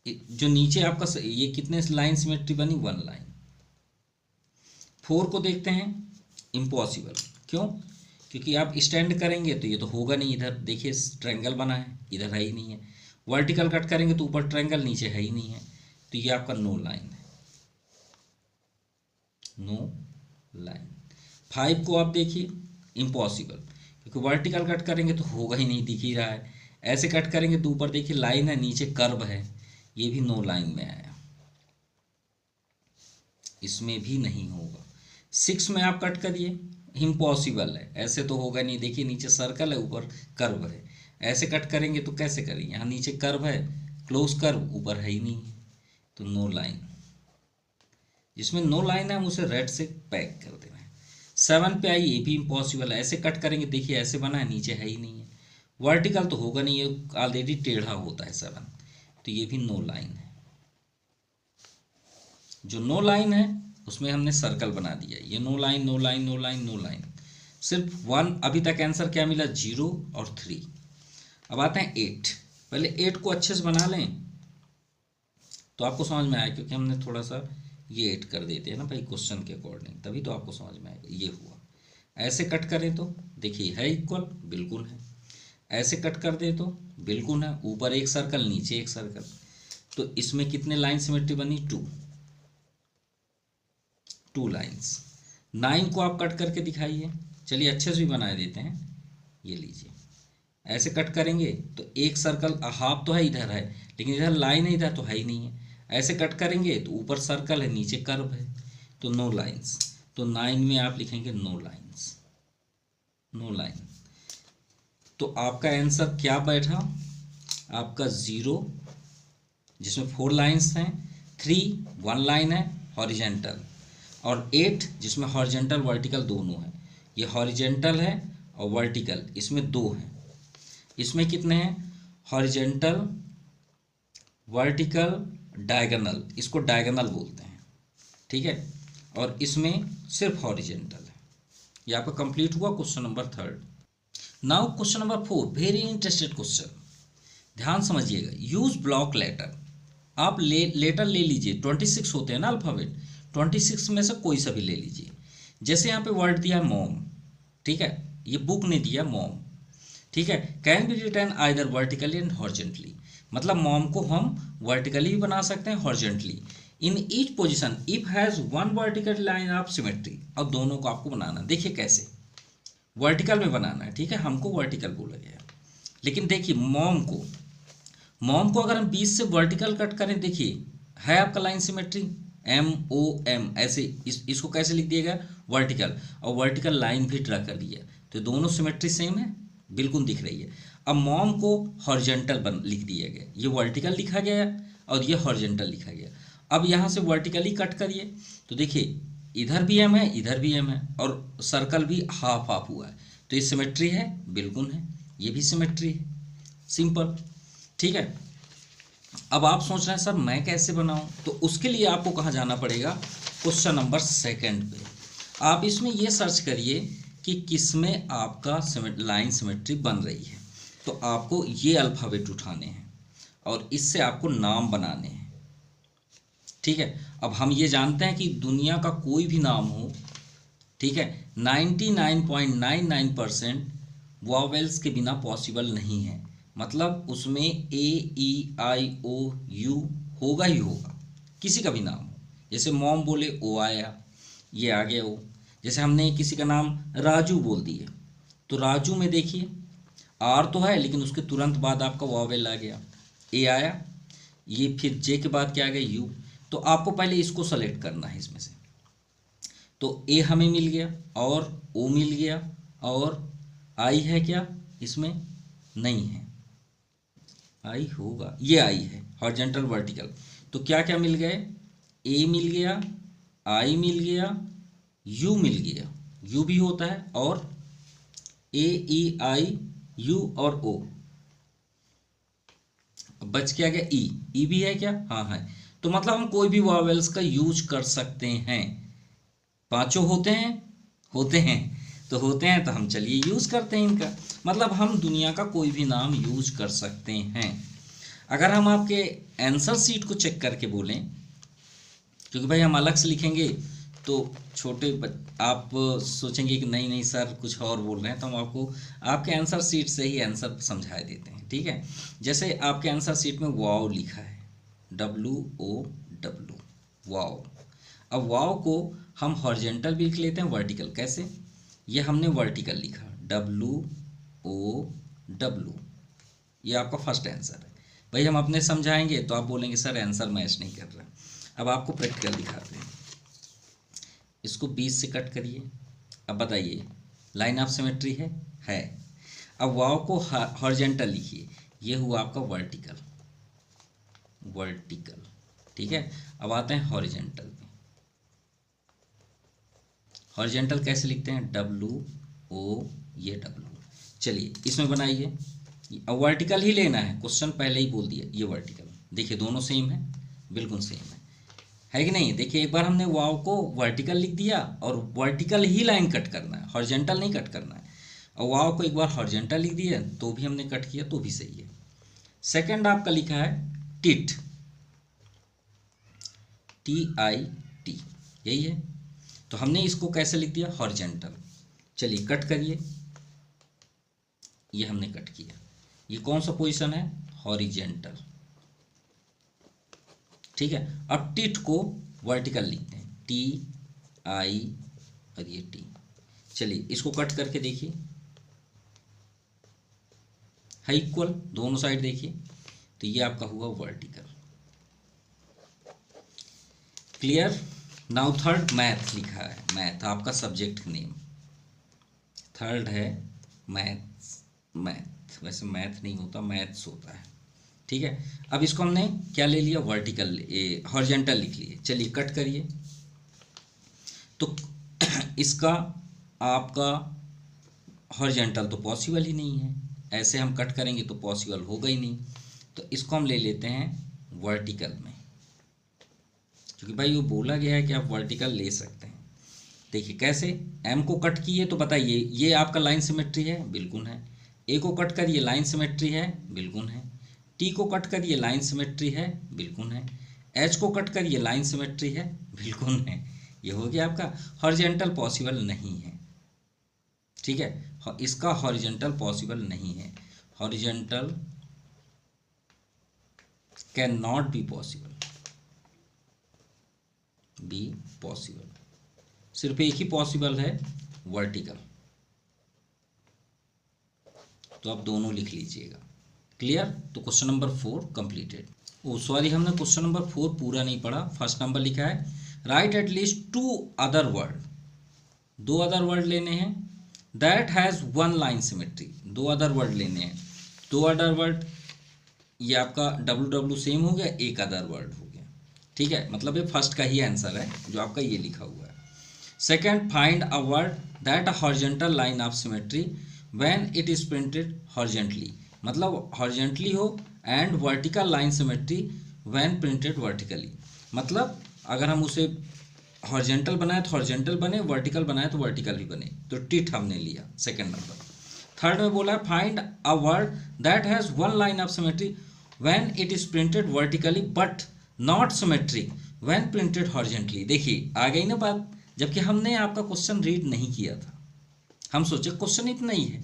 जो नीचे आपका ये कितने लाइन सिमेट्री बनी? 1 लाइन। 4 को देखते हैं, इम्पॉसिबल, क्यों? क्योंकि आप स्टैंड करेंगे तो ये तो होगा नहीं, इधर देखिए ट्रायंगल बना है, इधर है ही नहीं है। वर्टिकल कट करेंगे तो ऊपर ट्रायंगल, नीचे है ही नहीं है, तो ये आपका नो लाइन है, नो लाइन। 5 को आप देखिए, इम्पॉसिबल, क्योंकि वर्टिकल कट करेंगे तो होगा ही नहीं, दिख ही रहा है। ऐसे कट करेंगे तो ऊपर देखिए लाइन है, नीचे कर्व है, ये भी नो लाइन में आया, इसमें भी नहीं होगा। 6 में आप कट करिए, इम्पॉसिबल है, ऐसे तो होगा नहीं, देखिए नीचे सर्कल है, ऊपर कर्व है, ऐसे कट करेंगे तो कैसे करेंगे? यहाँ नीचे कर्व है, क्लोज कर्व, ऊपर है ही नहीं, तो नो लाइन। जिसमें नो लाइन है हम उसे रेड से पैक कर देना है। 7 पे आई, ये भी इम्पॉसिबल है, ऐसे कट करेंगे, देखिए ऐसे बना है, नीचे है ही नहीं है। वर्टिकल तो होगा नहीं, ये ऑलरेडी टेढ़ा होता है 7, तो ये भी नो लाइन है। जो नो लाइन है उसमें हमने सर्कल बना दिया, ये no line, no line, no line, no line, सिर्फ 1। अभी तक आंसर क्या मिला? 0 और 3। अब आते हैं 8। पहले 8 को अच्छे से बना लें तो आपको समझ में आया, क्योंकि हमने थोड़ा सा ये 8 कर देते हैं ना भाई क्वेश्चन के अकॉर्डिंग, तभी तो आपको समझ में आएगा। ये हुआ, ऐसे कट करें तो देखिए है इक्वल, बिल्कुल है। ऐसे कट कर दे तो बिल्कुल है, ऊपर एक सर्कल, नीचे एक सर्कल, तो इसमें कितने लाइन सिमेट्री बनी? 2 लाइन्स। 9 को आप कट करके दिखाइए, चलिए अच्छे से भी बना देते हैं। ये लीजिए, ऐसे कट करेंगे तो एक सर्कल, हाफ तो है इधर है, लेकिन इधर लाइन है, इधर तो है ही नहीं है। ऐसे कट करेंगे तो ऊपर सर्कल है, नीचे कर्व है, तो नो लाइन्स। तो 9 में आप लिखेंगे नो लाइन्स, नो लाइन। तो आपका आंसर क्या बैठा? आपका 0, जिसमें 4 लाइन्स हैं, 3 1 लाइन है हॉरिजेंटल, और 8 जिसमें हॉरिजेंटल वर्टिकल दोनों हैं। ये हॉरिजेंटल है और वर्टिकल, इसमें दो हैं। इसमें कितने हैं? हॉरिजेंटल, वर्टिकल, डायगोनल, इसको डायगोनल बोलते हैं, ठीक है। और इसमें सिर्फ हॉरिजेंटल है। ये आपका कंप्लीट हुआ question number 3। Now question number 4, very interested question, ध्यान समझिएगा। Use block letter. आप लेटर ले लीजिए, 26 होते हैं ना अल्फ़ाबेट, 26 में से कोई सा भी ले लीजिए। जैसे यहाँ पे वर्ड दिया है मॉम, ठीक है, ये बुक ने दिया मॉम, ठीक है। Can be return either vertically and horizontally, मतलब मॉम को हम वर्टिकली भी बना सकते हैं, horizontally. In each position if has one vertical line of symmetry. अब दोनों को आपको बनाना, देखिए कैसे वर्टिकल में बनाना है, ठीक है, हमको वर्टिकल बोला गया है। लेकिन देखिए मॉम को अगर हम 20 से वर्टिकल कट करें, देखिए है आपका लाइन सिमेट्री, MOM, ऐसे इसको कैसे लिख दिया गया? वर्टिकल, और वर्टिकल लाइन भी ड्रा कर दिया, तो दोनों सिमेट्री सेम है, बिल्कुल दिख रही है। अब मॉम को हॉरिजेंटल लिख दिया गया, ये वर्टिकल लिखा गया और ये हॉरिजेंटल लिखा गया। अब यहाँ से वर्टिकली कट करिए तो देखिए इधर भी M है, इधर भी M है, और सर्कल भी हाफ हाफ हुआ है, तो ये सिमेट्री है, बिल्कुल है, ये भी सिमेट्री है, सिंपल, ठीक है। अब आप सोच रहे हैं सर मैं कैसे बनाऊं, तो उसके लिए आपको कहाँ जाना पड़ेगा? क्वेश्चन नंबर 2 पे। आप इसमें ये सर्च करिए कि किसमें आपका लाइन सिमेट्री बन रही है, तो आपको ये अल्फ़ाबेट उठाने हैं और इससे आपको नाम बनाने हैं, ठीक है। अब हम ये जानते हैं कि दुनिया का कोई भी नाम हो, ठीक है, 99.99% वॉवेल्स के बिना पॉसिबल नहीं है, मतलब उसमें AEIOU होगा ही होगा, किसी का भी नाम हो। जैसे मॉम बोले O आया, ये आ गया O। जैसे हमने किसी का नाम राजू बोल दिए, तो राजू में देखिए R तो है, लेकिन उसके तुरंत बाद आपका वॉवेल आ गया, A आया, ये फिर J के बाद क्या आ गया U। तो आपको पहले इसको सेलेक्ट करना है इसमें से, तो A हमें मिल गया और O मिल गया, और I है क्या? इसमें नहीं है, I होगा, ये I है, हॉरिजॉन्टल वर्टिकल। तो क्या क्या मिल गए? A मिल गया, I मिल गया, U मिल गया, U भी होता है, और AEIU और O। बच क्या गया? E भी है क्या? हाँ है। तो मतलब हम कोई भी वॉवेल्स का यूज कर सकते हैं, पांचों होते हैं तो हम चलिए यूज करते हैं इनका, मतलब हम दुनिया का कोई भी नाम यूज कर सकते हैं। अगर हम आपके आंसर सीट को चेक करके बोलें, क्योंकि भाई हम अलग से लिखेंगे तो आप सोचेंगे कि नहीं नहीं सर कुछ और बोल रहे हैं, तो हम आपको आपके आंसर सीट से ही आंसर समझा देते हैं, ठीक है। जैसे आपके आंसर सीट में वाव लिखा है, WOW, वाव। अब वाव को हम हॉरिजॉन्टल भी लिख लेते हैं, वर्टिकल कैसे? ये हमने वर्टिकल लिखा, WOW, ये आपका फर्स्ट आंसर है। भाई हम अपने समझाएंगे तो आप बोलेंगे सर आंसर मैच नहीं कर रहा। अब आपको प्रैक्टिकल दिखाते हैं, इसको 20 से कट करिए। अब बताइए लाइन ऑफ सिमेट्री है। अब वाव को हॉरिजॉन्टल लिखिए, ये हुआ आपका वर्टिकल, ठीक है। अब आते हैं हॉरिजॉन्टल पे। हॉरिजॉन्टल कैसे लिखते हैं? WO, ये W। चलिए इसमें बनाइए, अब वर्टिकल ही लेना है, क्वेश्चन पहले ही बोल दिया, ये वर्टिकल। देखिए दोनों सेम है, बिल्कुल सेम है कि नहीं? देखिए एक बार हमने वाव को वर्टिकल लिख दिया, और वर्टिकल ही लाइन कट करना है, हॉरिजॉन्टल नहीं कट करना है। और वाव को एक बार हॉरिजॉन्टल लिख दिया तो भी हमने कट किया, तो भी सही है। सेकंड आपका लिखा है टिट, TIT, यही है, तो हमने इसको कैसे लिख दिया? हॉरिजॉन्टल। चलिए कट करिए, ये हमने कट किया, ये कौन सा पोजीशन है? हॉरिजॉन्टल, ठीक है। अब टिट को वर्टिकल लिखते हैं, TI और ये T। चलिए इसको कट करके देखिए, है इक्वल, दोनों साइड देखिए, तो ये आपका हुआ vertical. Clear? Now third math लिखा है, मैथ आपका सब्जेक्ट नेम, थर्ड है मैथ, वैसे मैथ नहीं होता, मैथ्स होता है, ठीक है। अब इसको हमने क्या ले लिया? वर्टिकल, हॉरिजॉन्टल लिख लिए। चलिए कट करिए, तो इसका आपका हॉरिजॉन्टल तो पॉसिबल ही नहीं है, ऐसे हम कट करेंगे तो पॉसिबल होगा ही नहीं। तो इसको हम ले लेते हैं वर्टिकल में, क्योंकि भाई वो बोला गया है कि आप वर्टिकल ले सकते हैं। देखिए कैसे, एम को कट किए तो बताइए ये आपका लाइन सिमेट्री है, बिल्कुल है। ए को कट कर ये लाइन सिमेट्री है, बिल्कुल है। टी को कट कर ये लाइन सिमेट्री है, बिल्कुल है। एच को कट कर ये लाइन सिमेट्री है, बिल्कुल है। ये हो गया आपका हॉरिजॉन्टल पॉसिबल नहीं है, ठीक है, इसका हॉरिजॉन्टल पॉसिबल नहीं है। Horizontal can not be possible, सिर्फ एक ही पॉसिबल है, वर्टिकल। तो आप दोनों लिख लीजिएगा। क्लियर? तो क्वेश्चन नंबर 4 कंप्लीटेड। ओ सॉरी, हमने क्वेश्चन नंबर 4 पूरा नहीं पढ़ा। फर्स्ट नंबर लिखा है right at least 2 other word, 2 other word लेने हैं that has 1 line symmetry. 2 other word लेने हैं, 2 अदर वर्ड, ये आपका डब्ल्यू सेम हो गया, एक अदर वर्ड हो गया, ठीक है। मतलब ये फर्स्ट का ही आंसर है जो आपका ये लिखा हुआ है। Second, find a word that a horizontal line of symmetry when it is printed horizontally, मतलब हॉरिजॉन्टली हो and vertical line symmetry when printed vertically. मतलब अगर हम उसे हॉरिजॉन्टल बनाए तो हॉरिजॉन्टल बने, वर्टिकल बनाए तो वर्टिकल ही बने। तो टिट हमने लिया सेकेंड नंबर। थर्ड में बोला find a word that has 1 line of symmetry when it is printed vertically but not symmetric when printed horizontally. देखिए आ गई ना बात, जबकि हमने आपका क्वेश्चन रीड नहीं किया था, हम सोचे क्वेश्चन इतना ही है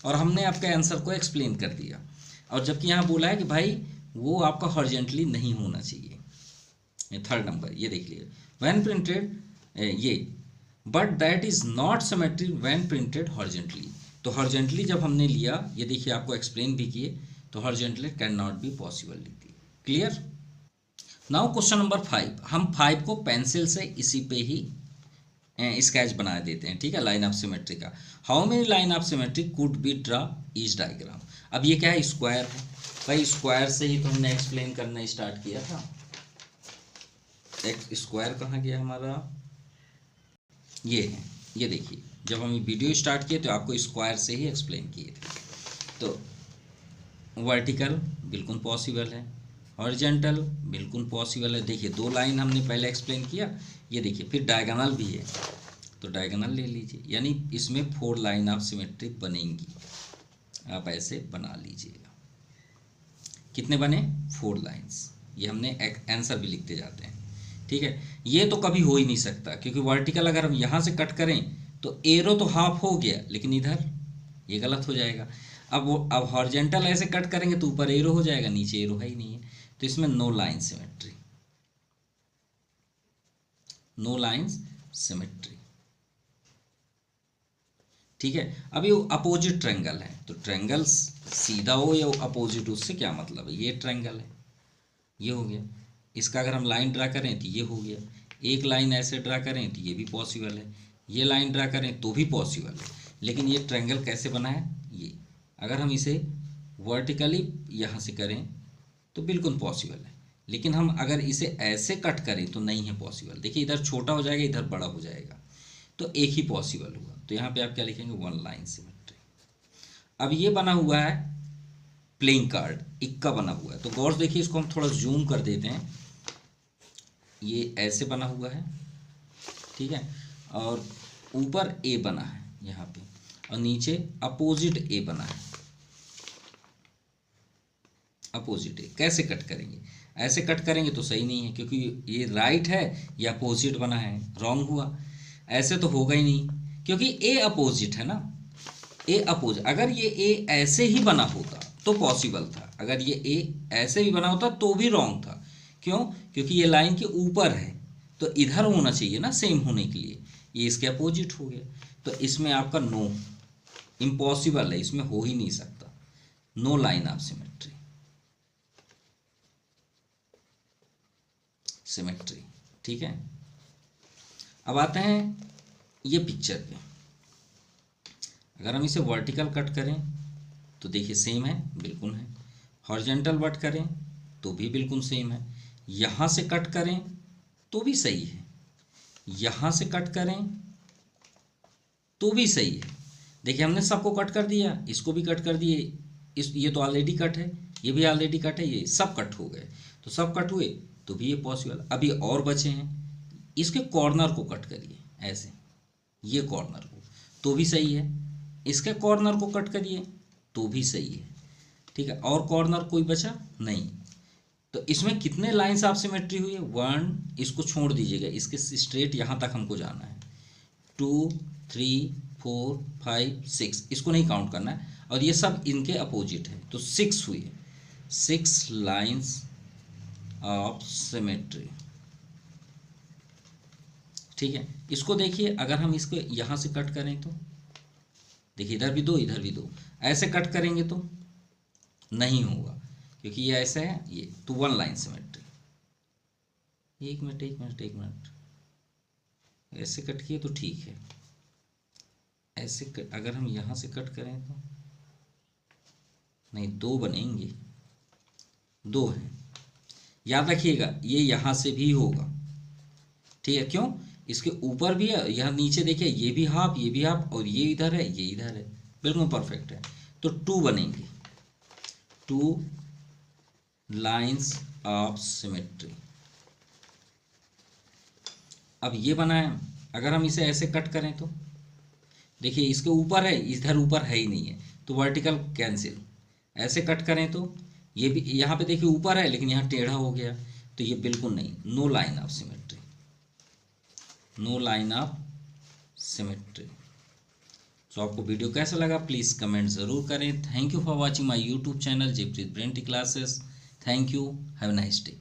और हमने आपके आंसर को एक्सप्लेन कर दिया, और जबकि यहाँ बोला है कि भाई वो आपका हॉरिजॉन्टली नहीं होना चाहिए। थर्ड नंबर ये देख लीजिए, व्हेन प्रिंटेड ये but that is not symmetric when printed horizontally. तो हॉरिजॉन्टली जब हमने लिया, ये देखिए आपको एक्सप्लेन भी किए, तो horizontally can not be possible लिख दी। क्लियर? नाउ क्वेश्चन नंबर 5, हम 5 को पेंसिल से इसी पे ही स्केच बना देते हैं, ठीक है, लाइन ऑफ सिमेट्री का। How many line of symmetry could be draw each diagram. अब ये क्या है, स्क्वायर है भाई, स्क्वायर से ही तो हमने एक्सप्लेन करना स्टार्ट किया था। एक स्क्वायर कहाँ गया हमारा, ये है, ये देखिए जब हम वीडियो स्टार्ट किए तो आपको स्क्वायर से ही एक्सप्लेन किए थे। तो वर्टिकल बिल्कुल पॉसिबल है, हॉरिजॉन्टल बिल्कुल पॉसिबल है। देखिए 2 लाइन हमने पहले एक्सप्लेन किया, ये देखिए फिर डायगोनल भी है, तो डायगोनल ले लीजिए, यानी इसमें 4 लाइन ऑफ सिमेट्री बनेंगी। आप ऐसे बना लीजिएगा, कितने बने, 4 लाइंस। ये हमने आंसर भी लिखते जाते हैं, ठीक है। ये तो कभी हो ही नहीं सकता, क्योंकि वर्टिकल अगर हम यहाँ से कट करें तो एरो तो हाफ हो गया, लेकिन इधर ये गलत हो जाएगा। अब हॉरिजॉन्टल ऐसे कट करेंगे तो ऊपर एरो हो जाएगा, नीचे एरो है ही नहीं है, तो इसमें no line symmetry, no lines symmetry, ठीक है। अब ये अपोजिट ट्रायंगल है, तो ट्रायंगल सीधा हो या अपोजिट, उससे क्या मतलब है। ये ट्रायंगल है, ये हो गया, इसका अगर हम लाइन ड्रा करें तो ये हो गया, एक लाइन ऐसे ड्रा करें तो ये भी पॉसिबल है, ये लाइन ड्रा करें तो भी पॉसिबल है। लेकिन ये ट्रायंगल कैसे बना है, ये अगर हम इसे वर्टिकली यहाँ से करें तो बिल्कुल पॉसिबल है, लेकिन हम अगर इसे ऐसे कट करें तो नहीं है पॉसिबल। देखिए इधर छोटा हो जाएगा, इधर बड़ा हो जाएगा, तो एक ही पॉसिबल हुआ। तो यहाँ पे आप क्या लिखेंगे, 1 लाइन सिमेट्री। अब ये बना हुआ है प्लेइंग कार्ड, इक्का बना हुआ है, तो गौर देखिए, इसको हम थोड़ा जूम कर देते हैं। ये ऐसे बना हुआ है, ठीक है, और ऊपर ए बना है यहाँ पे, और नीचे अपोजिट ए बना है, अपोजिट ए। कैसे कट करेंगे, ऐसे कट करेंगे तो सही नहीं है, क्योंकि ये राइट है, ये अपोजिट बना है, रॉन्ग हुआ। ऐसे तो होगा ही नहीं, क्योंकि ए अपोजिट है ना, ए अपोजिट। अगर ये ए ऐसे ही बना होता तो पॉसिबल था, अगर ये ए ऐसे भी बना होता तो भी रॉन्ग था। क्यों, क्योंकि ये लाइन के ऊपर है, तो इधर होना चाहिए ना सेम होने के लिए, ये इसके अपोजिट हो गया, तो इसमें आपका नो, इम्पॉसिबल है, इसमें हो ही नहीं सकता, no line of symmetry, symmetry, ठीक है। अब आते हैं ये पिक्चर पे, अगर हम इसे वर्टिकल कट करें तो देखिए सेम है, बिल्कुल है। हॉरिजॉन्टल कट करें तो भी बिल्कुल सेम है। यहाँ से कट करें तो भी सही है, यहाँ से कट करें तो भी सही है। देखिए हमने सबको कट कर दिया, इसको भी कट कर दिए, ये तो ऑलरेडी कट है, ये भी ऑलरेडी कट है, ये सब कट हो गए, तो सब कट हुए तो भी ये पॉसिबल। अभी और बचे हैं, इसके कॉर्नर को कट करिए ऐसे, ये कॉर्नर को, तो भी सही है। इसके कॉर्नर को कट करिए तो भी सही है, ठीक है। और कॉर्नर कोई बचा नहीं, तो इसमें कितने लाइंस ऑफ सिमेट्री हुई है? 1, इसको छोड़ दीजिएगा, इसके स्ट्रेट यहाँ तक हमको जाना है, 2, 3, 4, 5, 6, इसको नहीं काउंट करना है, और ये सब इनके अपोजिट है, तो 6 हुई है, 6 लाइंस ऑफ सिमेट्री, ठीक है। इसको देखिए, अगर हम इसको यहाँ से कट करें तो देखिए, इधर भी 2, इधर भी 2, ऐसे कट करेंगे तो नहीं होगा, क्योंकि ये ऐसा है, ये तो 1 लाइन सिमेट्री। एक मिनट, ऐसे कट किए तो ठीक है, ऐसे अगर हम यहाँ से कट करें तो नहीं, 2 बनेंगे, 2 हैं, याद रखिएगा, ये यहाँ से भी होगा, ठीक है। क्यों? इसके ऊपर भी है, यहाँ नीचे देखिए, ये भी हाफ, ये भी हाफ, और ये इधर है, ये इधर है, बिल्कुल परफेक्ट है, तो 2 बनेंगे, 2 लाइंस ऑफ सिमेट्री। अब ये बना है, अगर हम इसे ऐसे कट करें तो देखिए, इसके ऊपर है, इधर ऊपर है ही नहीं है, तो वर्टिकल कैंसिल। ऐसे कट करें तो ये भी, यहाँ पे देखिए ऊपर है लेकिन यहाँ टेढ़ा हो गया, तो ये बिल्कुल नहीं, no line of symmetry, no line of symmetry. तो आपको वीडियो कैसा लगा प्लीज़ कमेंट ज़रूर करें। Thank you for watching my YouTube channel Jaipreet Brain T Classes. Thank you, have a nice day.